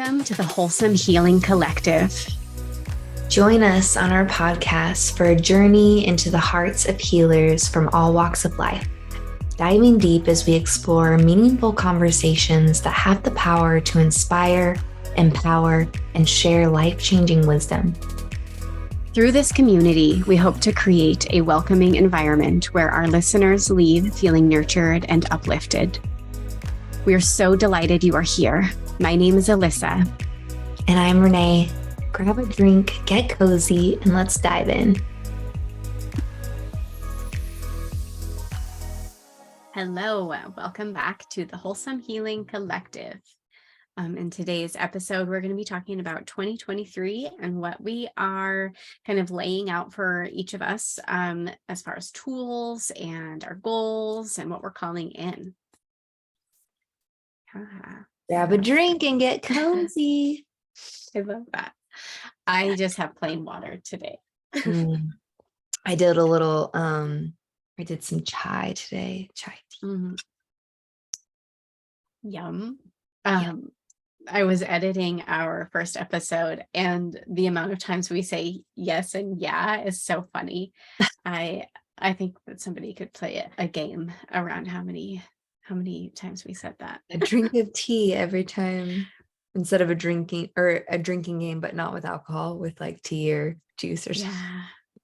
Welcome to the Wholesome Healing Collective. Join us on our podcast for a journey into the hearts of healers from all walks of life, diving deep as we explore meaningful conversations that have the power to inspire, empower, and share life-changing wisdom. Through this community, we hope to create a welcoming environment where our listeners leave feeling nurtured and uplifted. We are so delighted you are here. My name is Alyssa. And I'm Renee. Grab a drink, get cozy, and let's dive in. Hello, welcome back to the Wholesome Healing Collective. In today's episode, we're going to be talking about 2023 and what we are kind of laying out for each of us as far as tools and our goals and what we're calling in. Grab a drink and get cozy. I love that. I just have plain water today. I did a little, I did some chai today. Chai tea. Mm-hmm. Yum. I was editing our first episode, and the amount of times we say yes and yeah is so funny. I think that somebody could play a game around how many times we said that. A drink of tea every time instead of a drinking game, but not with alcohol, with like tea or juice or something. Yeah,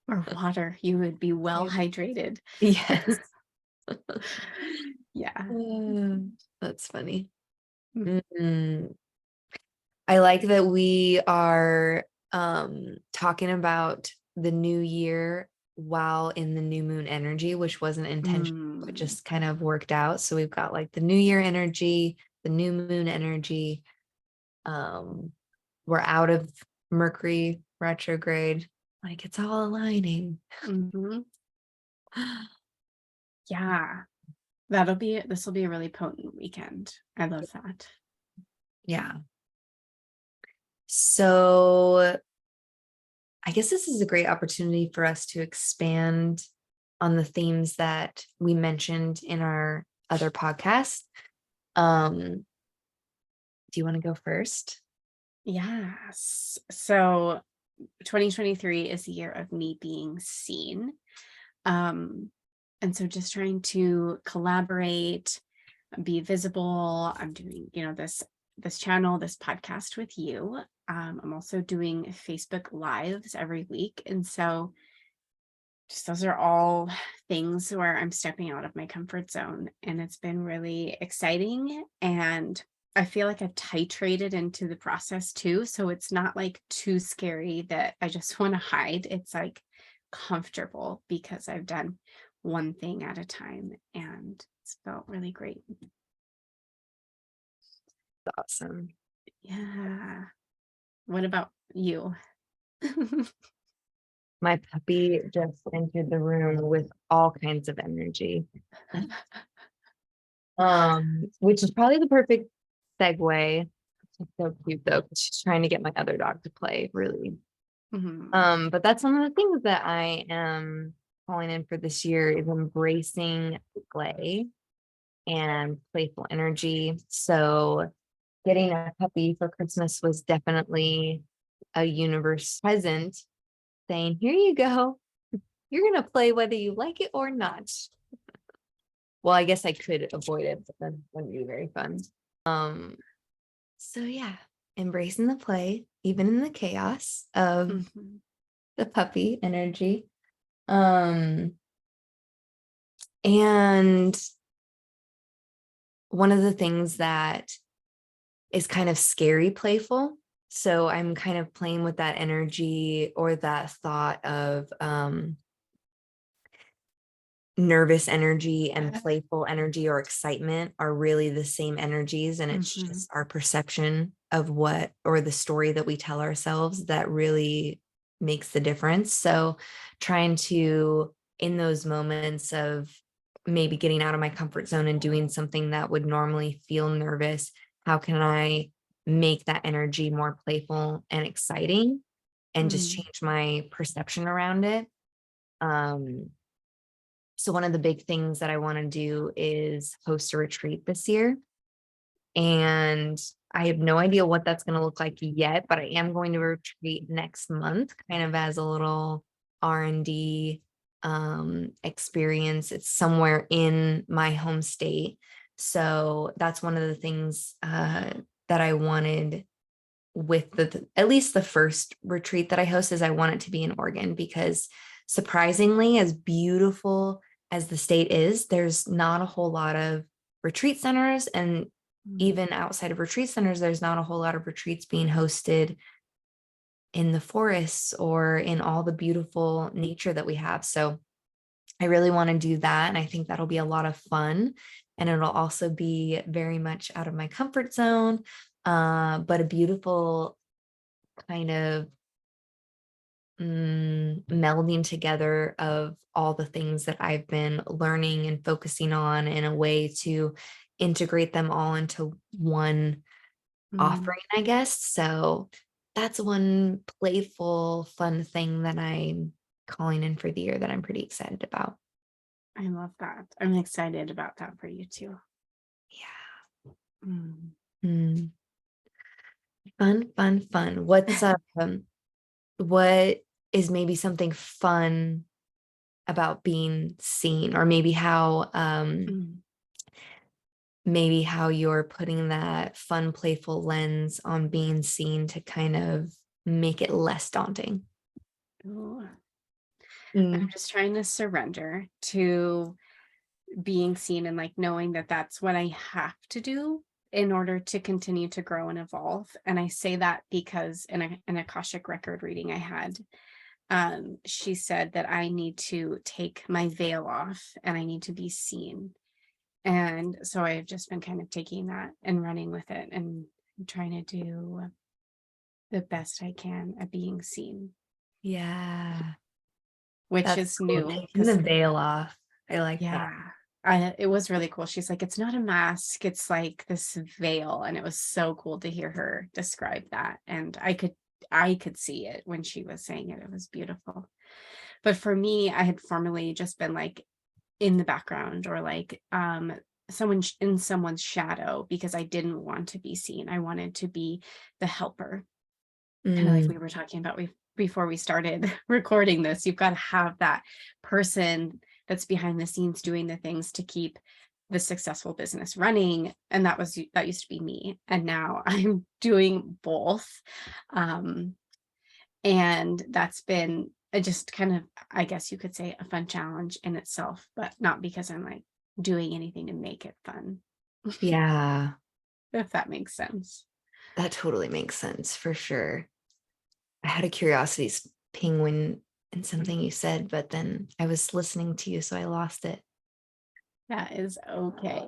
or water. You would be well hydrated. Yes. Yeah. That's funny. I like that we are talking about the new year while in the new moon energy, which wasn't intentional, but just kind of worked out. So we've got like the new year energy, the new moon energy. We're out of Mercury retrograde. Like it's all aligning. Mm-hmm. Yeah. This will be a really potent weekend. I love that. Yeah. So I guess this is a great opportunity for us to expand on the themes that we mentioned in our other podcast. Do you want to go first? Yes. So 2023 is the year of me being seen. And so just trying to collaborate, be visible. I'm doing, this channel, this podcast with you. I'm also doing Facebook Lives every week. And so just those are all things where I'm stepping out of my comfort zone. And it's been really exciting. And I feel like I've titrated into the process too. So it's not like too scary that I just want to hide. It's like comfortable because I've done one thing at a time, and it's felt really great. Awesome. Yeah. What about you? My puppy just entered the room with all kinds of energy. Which is probably the perfect segue. She's so cute though, because she's trying to get my other dog to play, really. Mm-hmm. But that's one of the things that I am calling in for this year is embracing play and playful energy. So getting a puppy for Christmas was definitely a universe present saying, here you go. You're going to play whether you like it or not. Well, I guess I could avoid it, but then it wouldn't be very fun. So yeah, embracing the play, even in the chaos of the puppy energy. And one of the things that is kind of scary playful. So I'm kind of playing with that energy or that thought of nervous energy and playful energy or excitement are really the same energies. And it's just our perception of what, or the story that we tell ourselves that really makes the difference. So trying to, in those moments of maybe getting out of my comfort zone and doing something that would normally feel nervous, how can I make that energy more playful and exciting and just change my perception around it? So one of the big things that I want to do is host a retreat this year. And I have no idea what that's going to look like yet, but I am going to retreat next month, kind of as a little R&D experience. It's somewhere in my home state. So that's one of the things that I wanted with at least the first retreat that I host, is I want it to be in Oregon, because surprisingly, as beautiful as the state is, there's not a whole lot of retreat centers, and even outside of retreat centers, there's not a whole lot of retreats being hosted in the forests or in all the beautiful nature that we have. So I really want to do that. And I think that'll be a lot of fun. And it'll also be very much out of my comfort zone, but a beautiful kind of melding together of all the things that I've been learning and focusing on, in a way to integrate them all into one offering, I guess. So that's one playful, fun thing that I'm calling in for the year that I'm pretty excited about. I love that. I'm excited about that for you too. Yeah. Mm. Fun. What is maybe something fun about being seen, or maybe how you're putting that fun, playful lens on being seen to kind of make it less daunting? Ooh. Mm, I'm just trying to surrender to being seen, and like knowing that that's what I have to do in order to continue to grow and evolve. And I say that because in an Akashic record reading I had, she said that I need to take my veil off and I need to be seen. And so I've just been kind of taking that and running with it and trying to do the best I can at being seen, yeah, which that's is cool. new Taking the because, veil off. I like that. yeah, it was really cool. She's like, it's not a mask, it's like this veil. And it was so cool to hear her describe that. And I could see it when she was saying it. It was beautiful. But for me, I had formerly just been like in the background, or like someone in someone's shadow, because I didn't want to be seen. I wanted to be the helper. Kind of like Mm, we were talking about before we started recording this. You've got to have that person that's behind the scenes doing the things to keep the successful business running. And that used to be me. And now I'm doing both. Um, and that's been just kind of, I guess you could say, a fun challenge in itself, but not because I'm like doing anything to make it fun, yeah, if that makes sense. that totally makes sense for sure. I had a curiosity ping when in something you said, but then I was listening to you, so I lost it. That is okay.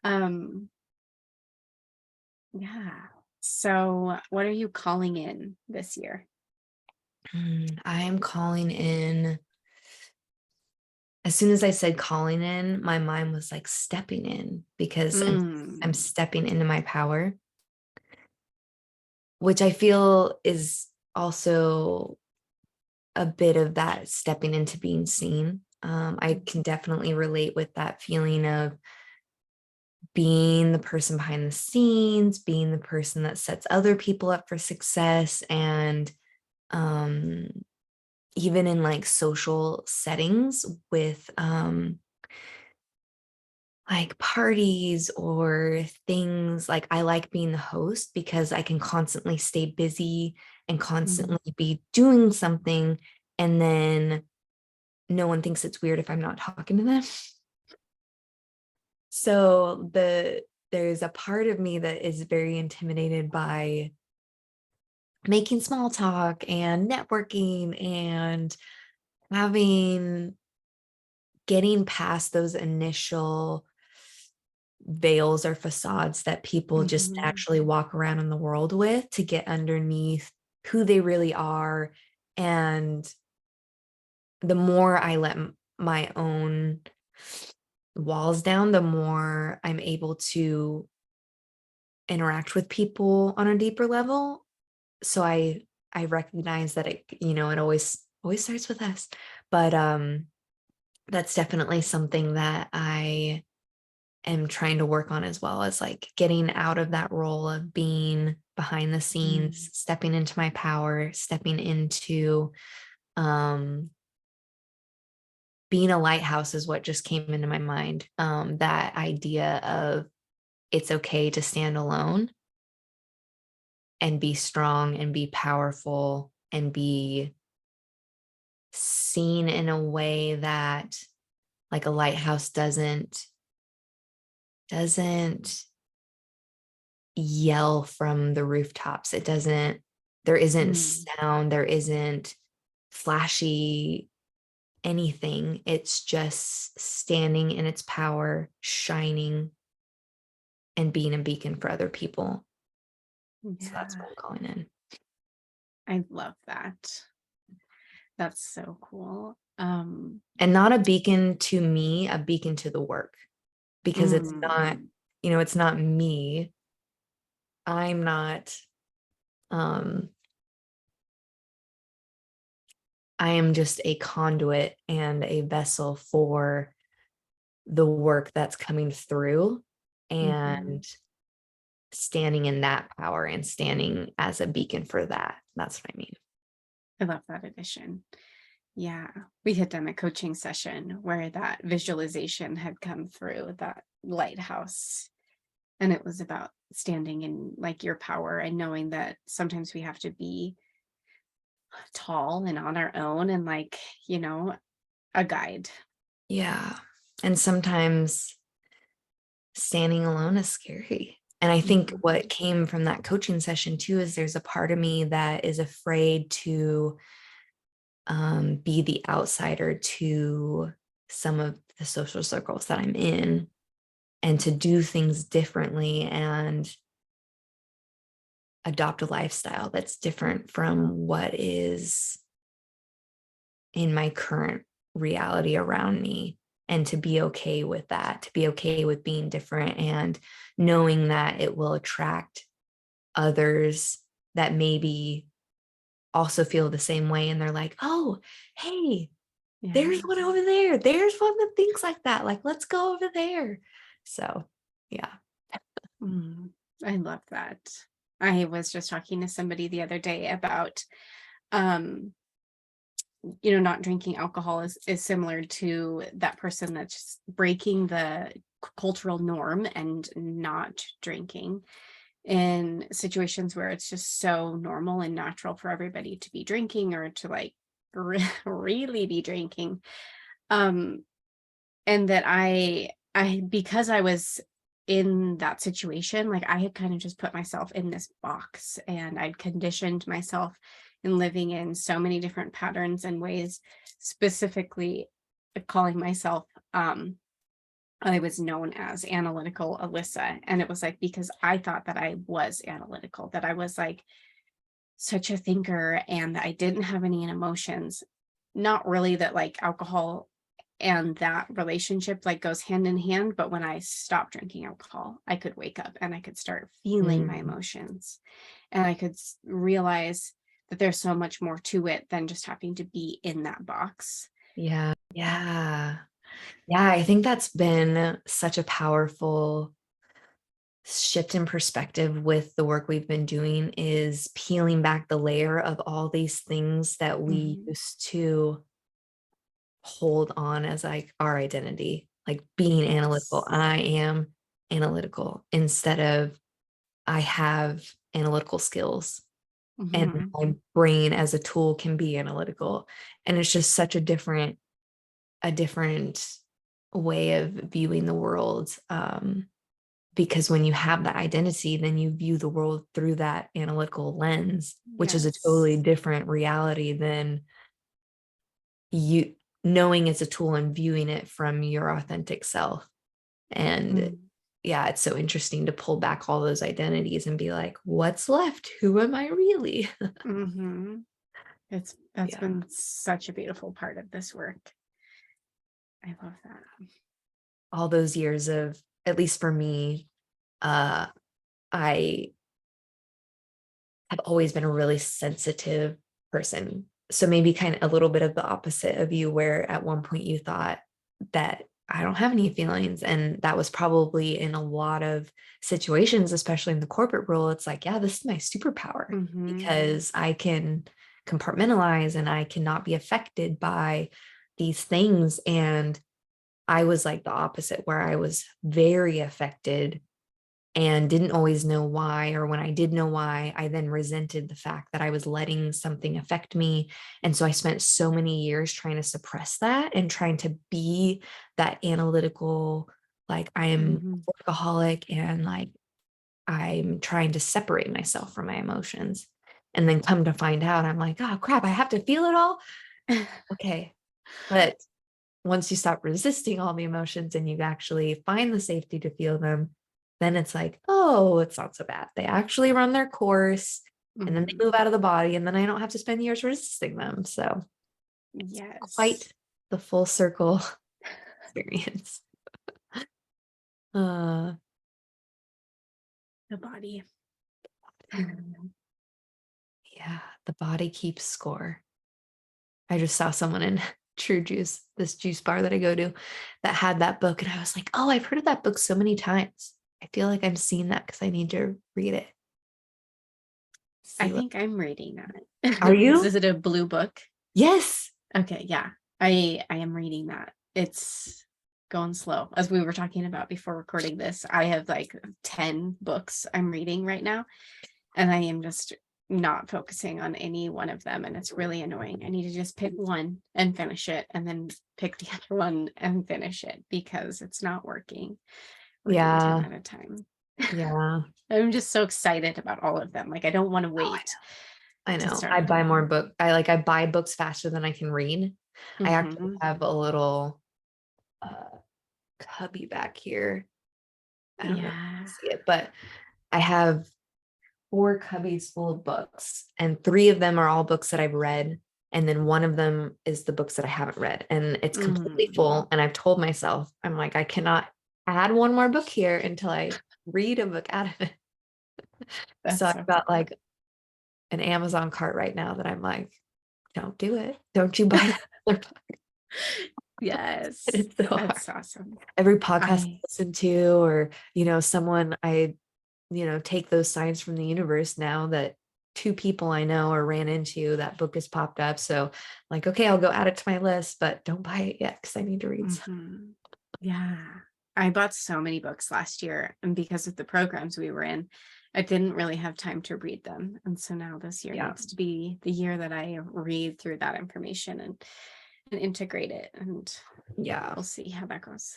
Um, yeah. So what are you calling in this year? I am calling in. As soon as I said calling in, my mind was like stepping in, because I'm Mm, stepping into my power, which I feel is also a bit of that stepping into being seen. I can definitely relate with that feeling of being the person behind the scenes, being the person that sets other people up for success, and um, even in like social settings with like parties or things, like I like being the host because I can constantly stay busy and mm, constantly be doing something, and then no one thinks it's weird if I'm not talking to them. So there's a part of me that is very intimidated by making small talk and networking and having getting past those initial veils or facades that people just mhm, naturally walk around in the world with, to get underneath who they really are. And the more I let my own walls down, the more I'm able to interact with people on a deeper level. So I recognize that it always starts with us. But that's definitely something that I am trying to work on, as well as like getting out of that role of being behind the scenes, stepping into my power, stepping into being a lighthouse is what just came into my mind. That idea of it's okay to stand alone and be strong and be powerful and be seen in a way that like a lighthouse doesn't yell from the rooftops. It doesn't, there isn't sound, there isn't flashy anything. It's just standing in its power, shining and being a beacon for other people. So that's what I'm calling in. I love that. That's so cool. And not a beacon to me, a beacon to the work, because it's not, it's not me. I'm not, I am just a conduit and a vessel for the work that's coming through, and standing in that power and standing as a beacon for that. That's what I mean. I love that addition. Yeah, we had done a coaching session where that visualization had come through, that lighthouse. And it was about standing in like your power and knowing that sometimes we have to be tall and on our own and like, a guide. Yeah. And sometimes standing alone is scary. And I think what came from that coaching session too is there's a part of me that is afraid to be the outsider to some of the social circles that I'm in, and to do things differently and adopt a lifestyle that's different from what is in my current reality around me, and to be okay with that, to be okay with being different, and knowing that it will attract others that maybe also feel the same way, and they're like, oh, hey, there's one over there, there's one that thinks like that, like let's go over there. So yeah. I love that. I was just talking to somebody the other day about not drinking alcohol is similar to that person that's just breaking the cultural norm and not drinking in situations where it's just so normal and natural for everybody to be drinking or to like really be drinking. And that I because I was in that situation, like I had kind of just put myself in this box, and I'd conditioned myself in living in so many different patterns and ways, specifically calling myself, I was known as analytical Alyssa. And it was like, because I thought that I was analytical, that I was like such a thinker and that I didn't have any emotions. Not really that like alcohol and that relationship like goes hand in hand, but when I stopped drinking alcohol, I could wake up and I could start feeling my emotions, and I could realize that there's so much more to it than just having to be in that box. Yeah. I think that's been such a powerful shift in perspective with the work we've been doing, is peeling back the layer of all these things that we used to hold on as like our identity, like being analytical. I am analytical, instead of I have analytical skills, and my brain as a tool can be analytical. And it's just such a different way of viewing the world. Because when you have that identity, then you view the world through that analytical lens, which is a totally different reality than you knowing it's a tool and viewing it from your authentic self. And yeah, it's so interesting to pull back all those identities and be like, what's left? Who am I really? That's been such a beautiful part of this work. I love that. All those years of, at least for me, I have always been a really sensitive person. So maybe kind of a little bit of the opposite of you, where at one point you thought that I don't have any feelings. And that was probably in a lot of situations, especially in the corporate role. It's like, yeah, this is my superpower Mm-hmm. because I can compartmentalize and I cannot be affected by these things. And I was like the opposite, where I was very affected and didn't always know why. Or when I did know why, I then resented the fact that I was letting something affect me. And so I spent so many years trying to suppress that and trying to be that analytical, like I am Mm-hmm. a workaholic and like I'm trying to separate myself from my emotions. And then come to find out, I'm like, oh crap, I have to feel it all. Okay. But once you stop resisting all the emotions and you actually find the safety to feel them, then it's like, oh, it's not so bad. They actually run their course and then they Mm-hmm. move out of the body, and then I don't have to spend years resisting them. So Yes. quite the full circle experience. Uh The body. yeah, the body keeps score. I just saw someone in TruYou, this juice bar that I go to, that had that book, and I was like, oh, I've heard of that book so many times. I feel like I'm seeing that because I need to read it. I See what think I'm reading are that. you? Is it a blue book? Yes. Okay, yeah. I am reading that. It's going slow. As we were talking about before recording this, I have like 10 books I'm reading right now, and I am just not focusing on any one of them, and it's really annoying. I need to just pick one and finish it, and then pick the other one and finish it, because it's not working. Reading 10 Yeah. at a time. Yeah. I'm just so excited about all of them. Like I don't want to Oh, wait I to know. start I buy another more one. book. I buy books faster than I can read. I actually Hmm. have a little uh cubby back here. I don't know if you can Yeah. see it, but I have 4 cubbies full of books, and 3 of them are all books that I've read. And then one of them is the books that I haven't read. And it's completely Mm, full. And I've told myself, I'm like, I cannot add one more book here until I read a book out of it. So that's I've so got cool. like an Amazon cart right now that I'm like, don't do it. Don't you buy that. Yes, It's so hard. that's awesome. Every podcast I I listen to, or, someone I, take those signs from the universe now that 2 people I know or ran into, that book has popped up. So like, okay, I'll go add it to my list, but don't buy it yet because I need to read some. mhm. Yeah. I bought so many books last year, and because of the programs we were in, I didn't really have time to read them. And so now this year Yeah. needs to be the year that I read through that information and integrate it, and Yeah. we'll see how that goes.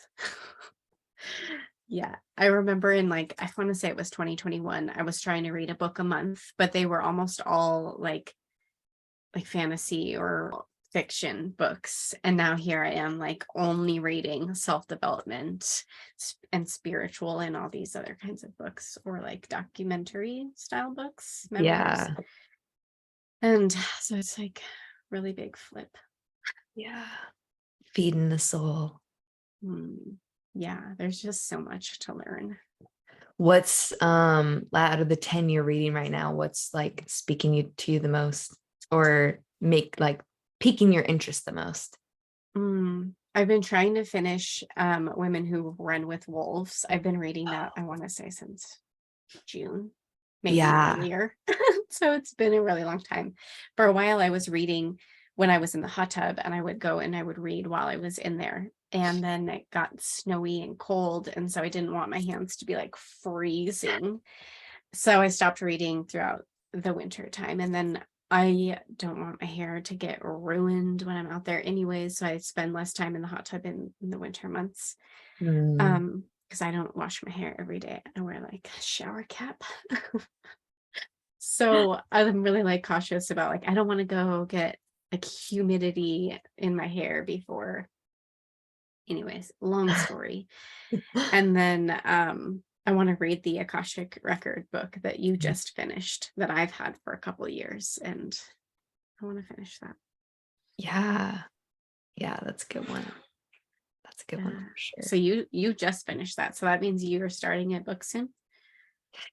Yeah, I remember in like, I want to say it was 2021, I was trying to read a book a month, but they were almost all like fantasy or fiction books. And now here I am, like only reading self-development and spiritual and all these other kinds of books, or like documentary style books, memoirs. Yeah. And so it's like really big flip. Yeah. Feeding the soul. Hmm. Yeah, there's just so much to learn. What's out of the 10 you're reading right now, what's like speaking to you the most, or make like piquing your interest the most? I've been trying to finish Women Who Run with Wolves. I've been reading that, I want to say, since June, maybe Yeah. earlier. So it's been a really long time. For a while, I was reading when I was in the hot tub, and I would go and I would read while I was in there. And then it got snowy and cold. And so I didn't want my hands to be like freezing. So I stopped reading throughout the winter time. And then I don't want my hair to get ruined when I'm out there anyways. So I spend less time in the hot tub in the winter months. Mm, Because I don't wash my hair every day. I wear like a shower cap. So I'm really like cautious about, like, I don't want to go get like humidity in my hair before. Anyways, long story. And then I want to read the Akashic record book that you just finished, that I've had for a couple of years, and I want to finish that. yeah. Yeah, that's a good one. That's a good one Yeah. for sure. So you just finished that. So that means you're starting a book soon.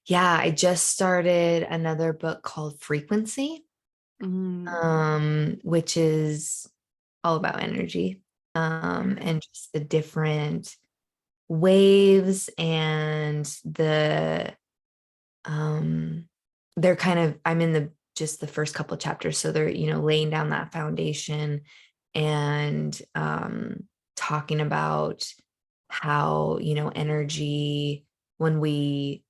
Yeah, I just started another book called Frequency, Mm, which is all about energy. and just the different waves and they're kind of, I'm in just the first couple of chapters, so they're, laying down that foundation and talking about how, energy, when we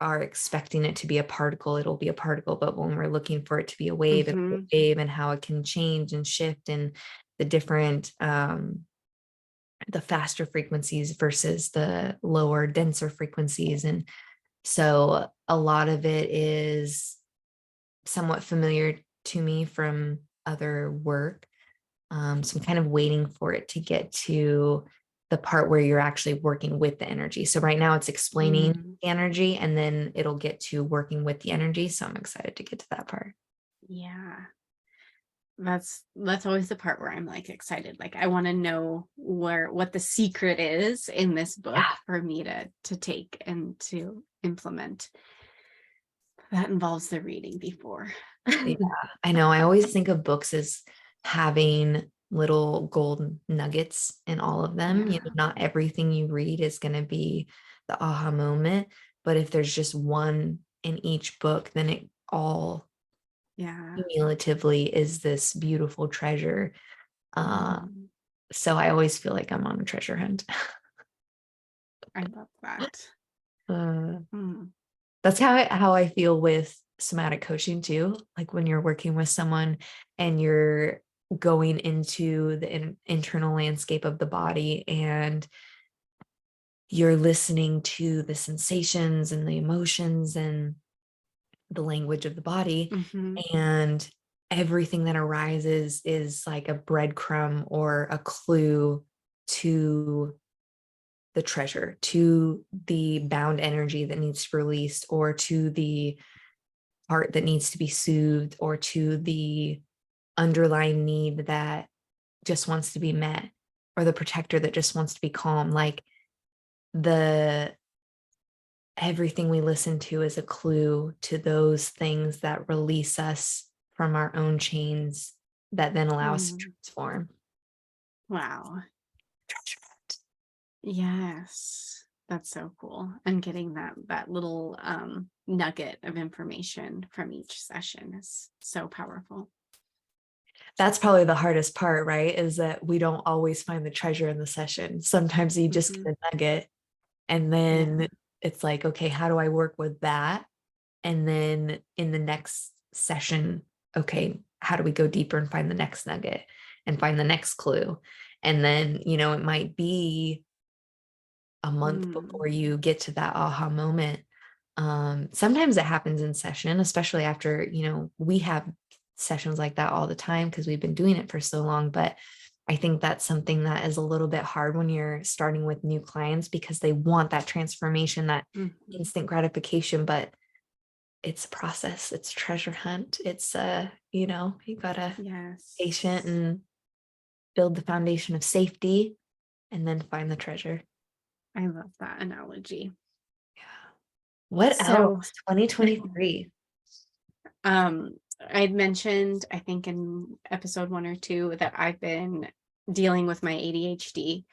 are expecting it to be a particle, it'll be a particle, but when we're looking for it to be a wave, it'll be a wave, and how it can change and shift, and the different the faster frequencies versus the lower, denser frequencies. And so a lot of it is somewhat familiar to me from other work. So I'm kind of waiting for it to get to the part where you're actually working with the energy. So right now it's explaining the energy, and then it'll get to working with the energy. So I'm excited to get to that part. Yeah. That's always the part where I'm like excited. Like I want to know what the secret is in this book for me to take and to implement. That involves the reading before. Yeah, I know. I always think of books as having little gold nuggets in all of them. Yeah. Not everything you read is going to be the aha moment, but if there's just one in each book, then it all cumulatively is this beautiful treasure. So I always feel like I'm on a treasure hunt. I love that. That's how I feel with somatic coaching too. Like when you're working with someone and you're going into the internal landscape of the body, and you're listening to the sensations and the emotions and the language of the body, and everything that arises is like a breadcrumb or a clue to the treasure, to the bound energy that needs to be released, or to the heart that needs to be soothed, or to the underlying need that just wants to be met, or the protector that just wants to be calm. Like everything we listen to is a clue to those things that release us from our own chains, that then allow us to transform. Wow. Yes, that's so cool. And getting that little nugget of information from each session is so powerful. That's probably the hardest part, right? Is that we don't always find the treasure in the session. Sometimes you just get a nugget, and then it's like, okay, how do I work with that? And then in the next session, okay, how do we go deeper and find the next nugget and find the next clue? And then, it might be a month before you get to that aha moment. Sometimes it happens in session, especially after, we have sessions like that all the time because we've been doing it for so long. But I think that's something that is a little bit hard when you're starting with new clients, because they want that transformation, that instant gratification, but it's a process. It's a treasure hunt. It's you gotta patient and build the foundation of safety, and then find the treasure. I love that analogy. Yeah. What else? 2023. I'd mentioned, I think in episode 1 or 2, that I've been dealing with my ADHD,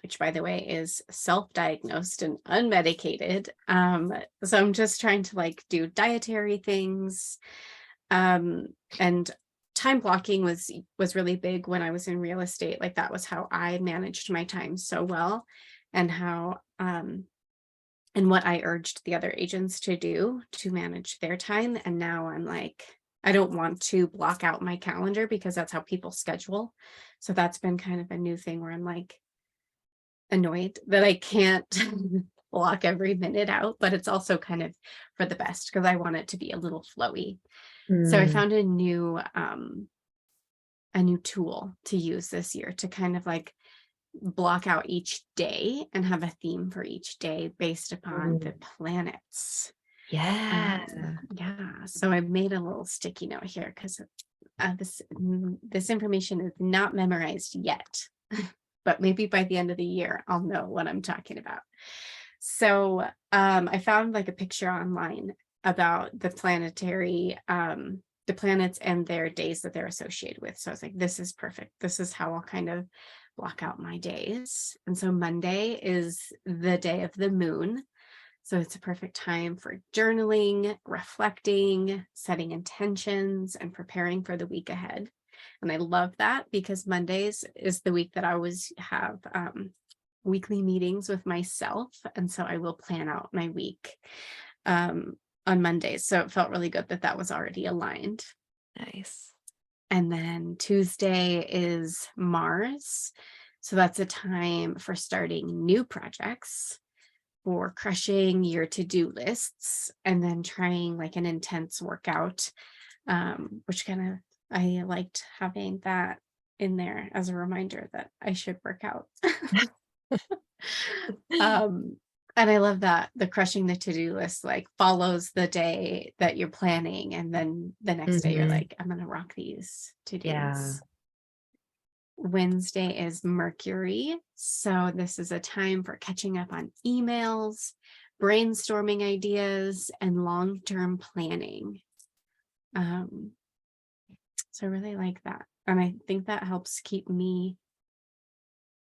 which by the way is self-diagnosed and unmedicated. So I'm just trying to do dietary things. And time blocking was really big when I was in real estate. Like that was how I managed my time so well, and how and what I urged the other agents to do to manage their time. And now I'm like, I don't want to block out my calendar because that's how people schedule. So that's been kind of a new thing where I'm like annoyed that I can't block every minute out, but it's also kind of for the best because I want it to be a little flowy. So I found a new tool to use this year to kind of block out each day and have a theme for each day based upon the planets. Yeah. So I've made a little sticky note here because this information is not memorized yet, but maybe by the end of the year I'll know what I'm talking about. So I found a picture online about the planetary the planets and their days that they're associated with. So I was like, this is perfect. This is how I'll kind of block out my days. And so Monday is the day of the moon. So it's a perfect time for journaling, reflecting, setting intentions, and preparing for the week ahead. And I love that because Mondays is the week that I always have weekly meetings with myself. And so I will plan out my week on Mondays. So it felt really good that that was already aligned. Nice. And then Tuesday is Mars. So that's a time for starting new projects, for crushing your to-do lists, and then trying like an intense workout, which kind of, I liked having that in there as a reminder that I should work out. And I love that the crushing the to-do list like follows the day that you're planning. And then the next day you're like, I'm going to rock these to-dos. Yeah. Wednesday is Mercury. So this is a time for catching up on emails, brainstorming ideas, and long-term planning. So I really like that. And I think that helps keep me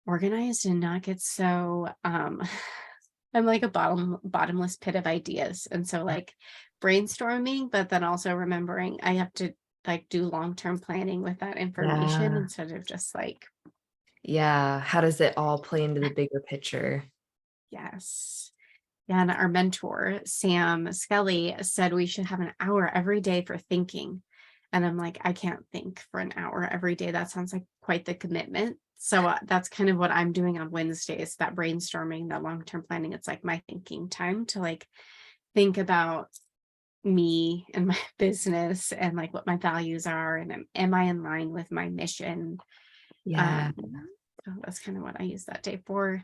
organized and not get so, I'm like a bottomless pit of ideas. And so like brainstorming, but then also remembering I have to like do long-term planning with that information instead of just like, how does it all play into the bigger picture? yes. Yeah, and our mentor Sam Scully said we should have an hour every day for thinking, and I'm like, I can't think for an hour every day. That sounds like quite the commitment. So that's kind of what I'm doing on Wednesdays, that brainstorming, that long-term planning. It's like my thinking time to like think about me and my business and like what my values are, and am I in line with my mission? So that's kind of what I use that day for.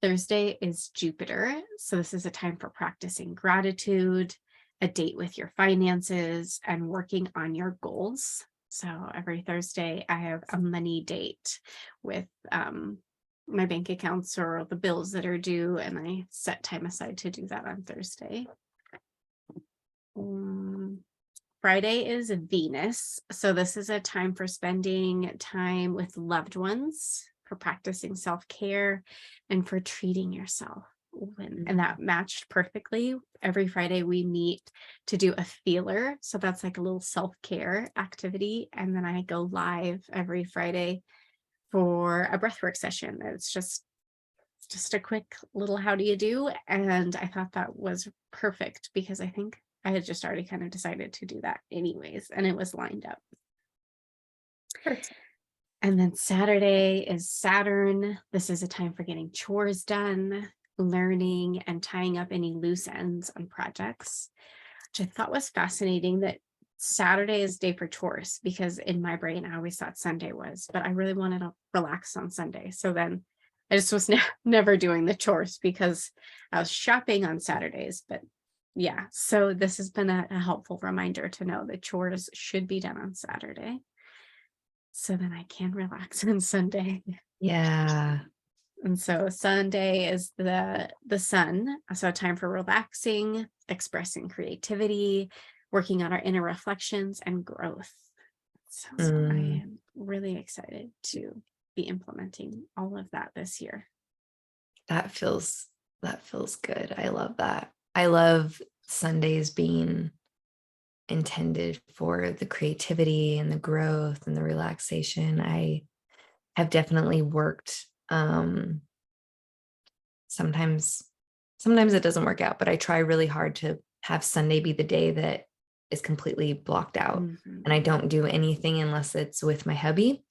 Thursday is Jupiter. So this is a time for practicing gratitude, a date with your finances, and working on your goals. So every Thursday I have a money date with my bank accounts or the bills that are due, and I set time aside to do that on Thursday. Friday is Venus. So this is a time for spending time with loved ones, for practicing self-care, and for treating yourself. And that matched perfectly. Every Friday we meet to do a feeler. So that's like a little self-care activity. And then I go live every Friday for a breathwork session. It's just a quick little how do you do. And I thought that was perfect because I think I had just already kind of decided to do that anyways, and it was lined up. Perfect. And then Saturday is Saturn. This is a time for getting chores done, learning, and tying up any loose ends on projects, which I thought was fascinating that Saturday is day for chores, because in my brain, I always thought Sunday was, but I really wanted to relax on Sunday. So then I just was never doing the chores because I was shopping on Saturdays. But yeah, so this has been a helpful reminder to know that chores should be done on Saturday, so then I can relax on Sunday. Yeah. And so Sunday is the sun. So a time for relaxing, expressing creativity, working on our inner reflections, and growth. So I am really excited to be implementing all of that this year. That feels good. I love that. I love Sundays being intended for the creativity and the growth and the relaxation. I have definitely worked. Sometimes it doesn't work out, but I try really hard to have Sunday be the day that is completely blocked out. And I don't do anything unless it's with my hubby.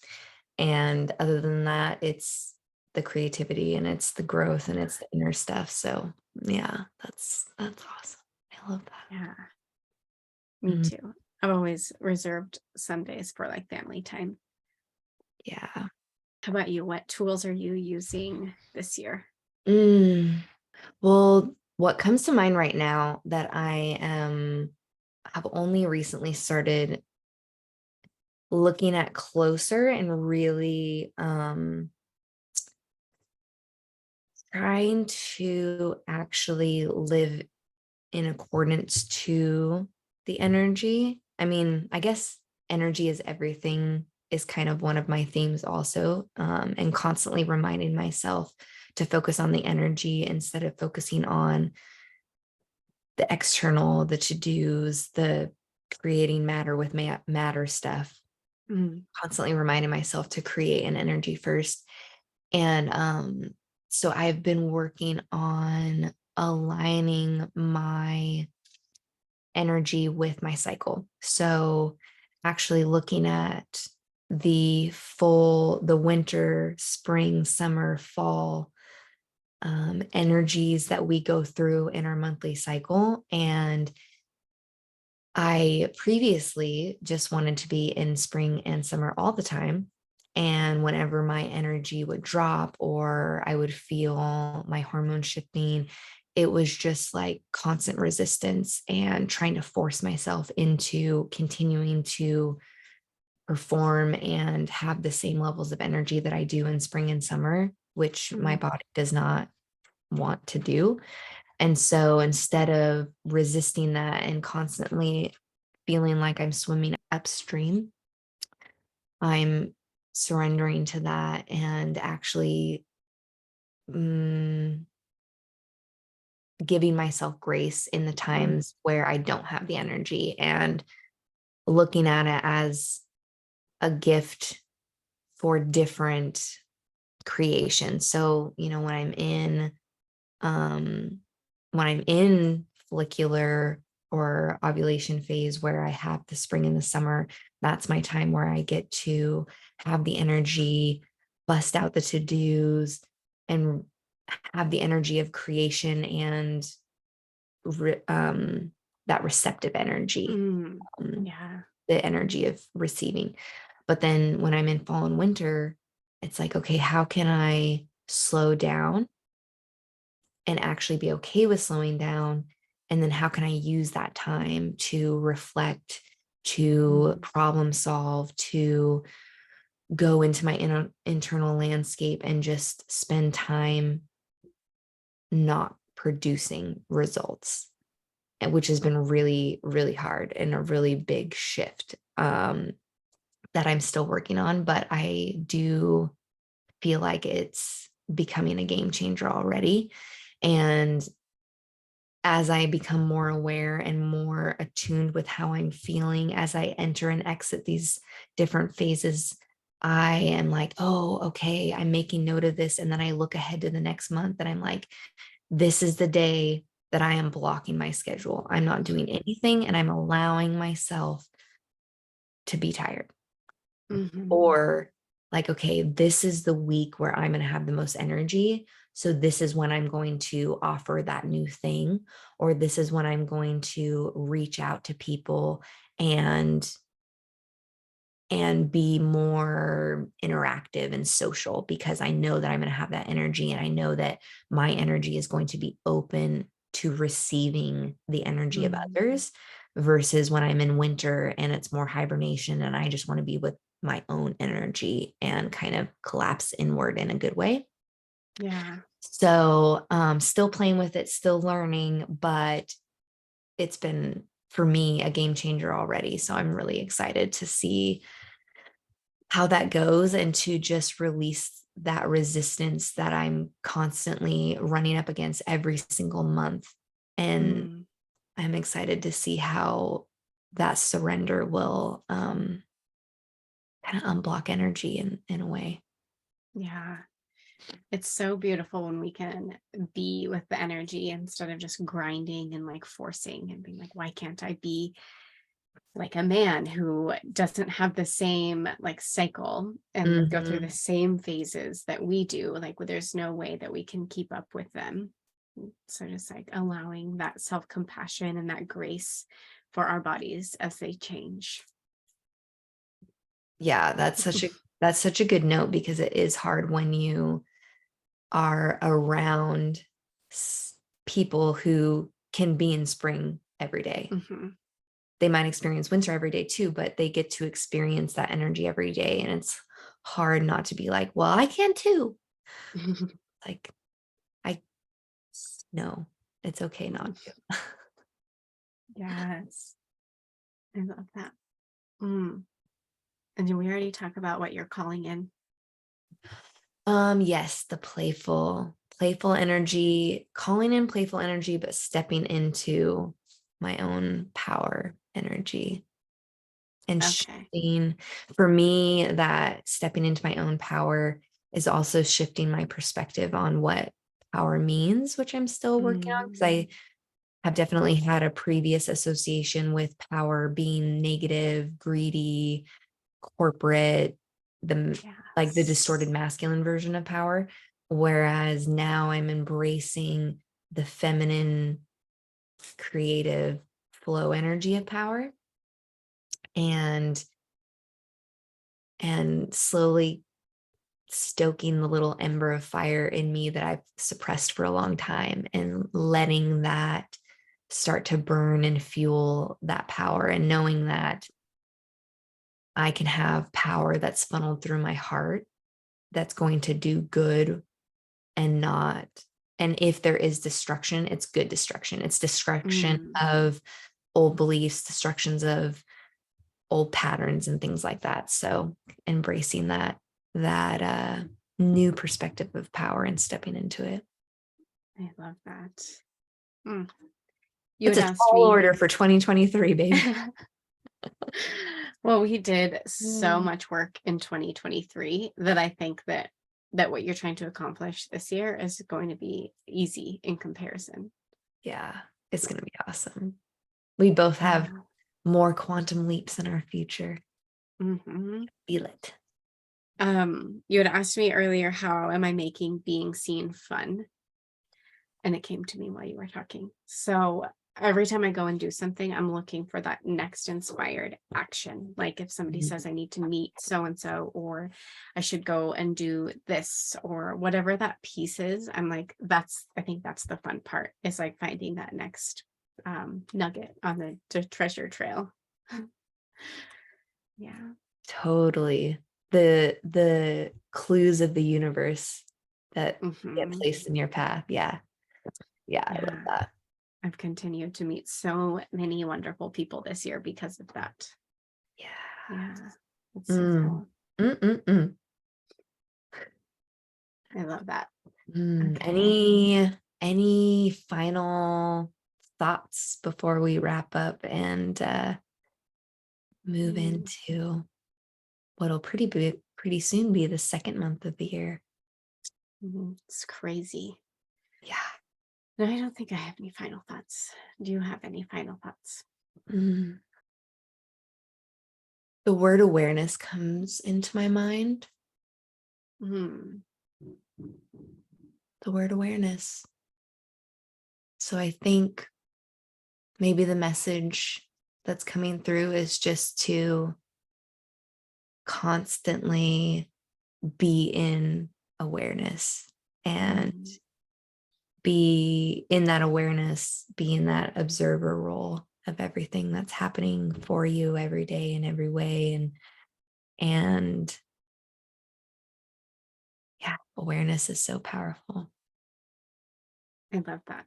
And other than that, it's the creativity and it's the growth and it's the inner stuff. So yeah, that's awesome. I love that. Yeah, me too. I've always reserved Sundays for like family time. Yeah. How about you? What tools are you using this year? Well, what comes to mind right now that I have only recently started looking at closer and really trying to actually live in accordance to the energy. I mean, I guess energy is everything is kind of one of my themes also, and constantly reminding myself to focus on the energy instead of focusing on the external, the to-dos, the creating matter with matter stuff. Constantly reminding myself to create an energy first. And so I've been working on aligning my energy with my cycle. So actually looking at the winter, spring, summer, fall energies that we go through in our monthly cycle. And I previously just wanted to be in spring and summer all the time. And whenever my energy would drop or I would feel my hormones shifting, it was just like constant resistance and trying to force myself into continuing to perform and have the same levels of energy that I do in spring and summer, which my body does not want to do. And so instead of resisting that and constantly feeling like I'm swimming upstream, I'm surrendering to that and actually giving myself grace in the times where I don't have the energy and looking at it as a gift for different creations. So, when I'm in follicular or ovulation phase where I have the spring and the summer, that's my time where I get to have the energy, bust out the to-dos, and have the energy of creation and that receptive energy, Yeah. the energy of receiving. But then when I'm in fall and winter, it's like, okay, how can I slow down and actually be okay with slowing down? And then how can I use that time to reflect, to problem solve, to go into my internal landscape and just spend time not producing results, which has been really, really hard and a really big shift that I'm still working on. But I do feel like it's becoming a game changer already. And as I become more aware and more attuned with how I'm feeling as I enter and exit these different phases, I am like, oh, okay, I'm making note of this. And then I look ahead to the next month and I'm like, this is the day that I am blocking my schedule. I'm not doing anything and I'm allowing myself to be tired. Or like, okay, this is the week where I'm going to have the most energy. So this is when I'm going to offer that new thing, or this is when I'm going to reach out to people and be more interactive and social, because I know that I'm going to have that energy and I know that my energy is going to be open to receiving the energy of others, versus when I'm in winter and it's more hibernation and I just want to be with my own energy and kind of collapse inward in a good way. Yeah. So still playing with it, still learning, but it's been for me a game changer already. So I'm really excited to see how that goes and to just release that resistance that I'm constantly running up against every single month. And I'm excited to see how that surrender will kind of unblock energy in a way. Yeah. It's so beautiful when we can be with the energy instead of just grinding and like forcing and being like, why can't I be like a man who doesn't have the same like cycle and go through the same phases that we do? Like, there's no way that we can keep up with them. So just like allowing that self-compassion and that grace for our bodies as they change. Yeah, that's such a good note, because it is hard when you are around people who can be in spring every day. They might experience winter every day too, but they get to experience that energy every day. And it's hard not to be like, well, I can too. Like, no, it's okay not to. Yes. I love that. And did we already talk about what you're calling in? Yes, the playful energy, calling in playful energy, but stepping into my own power energy and Okay. shifting. For me, that stepping into my own power is also shifting my perspective on what power means, which I'm still working on, because I have definitely had a previous association with power being negative, greedy, corporate, like the distorted Yes. masculine version of power. Whereas now I'm embracing the feminine, creative flow energy of power, and slowly stoking the little ember of fire in me that I've suppressed for a long time, and letting that start to burn and fuel that power, and knowing that I can have power that's funneled through my heart that's going to do good, and not, and if there is destruction, it's good destruction. It's destruction Mm. of old beliefs, destructions of old patterns and things like that. So embracing that new perspective of power and stepping into it. I love that. Mm. You It's had a asked tall me. order for 2023, baby. Well, we did so Mm. much work in 2023 that I think that what you're trying to accomplish this year is going to be easy in comparison. Yeah, it's going to be awesome. We both have Yeah. more quantum leaps in our future. Hmm. Feel it. You had asked me earlier, how am I making being seen fun? And it came to me while you were talking. So every time I go and do something, I'm looking for that next inspired action. Like if somebody says I need to meet so and so, or I should go and do this, or whatever that piece is, I'm like, I think that's the fun part, is like finding that next nugget on the treasure trail. Yeah. Totally. The clues of the universe that get Hmm. placed in your path. Yeah. Yeah, I love Yeah. that. I've continued to meet so many wonderful people this year because of that. Yeah. Yeah. It's so Mm. cool. Mm-mm-mm. I love that. Mm. Okay. Any final thoughts before we wrap up and move Mm, into what'll pretty soon be the second month of the year? it's crazy. Yeah. No, I don't think I have any final thoughts. Do you have any final thoughts? Mm. The word awareness comes into my mind. Hmm. The word awareness. So I think maybe the message that's coming through is just to constantly be in awareness, and Mm, be in that awareness, be in that observer role of everything that's happening for you every day in every way. And yeah, awareness is so powerful. I love that.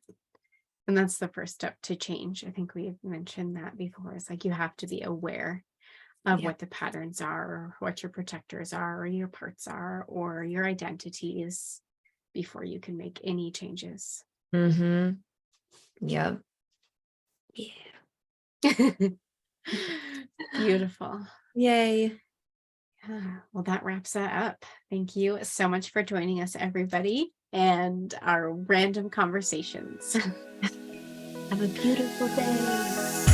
And that's the first step to change. I think we've mentioned that before. It's like you have to be aware of Yeah. what the patterns are, or what your protectors are, or your parts are, or your identities, before you can make any changes. Mm-hmm. Yep. Yeah. Beautiful. Yay. Yeah, well, that wraps that up. Thank you so much for joining us, everybody, and our random conversations. Have a beautiful day.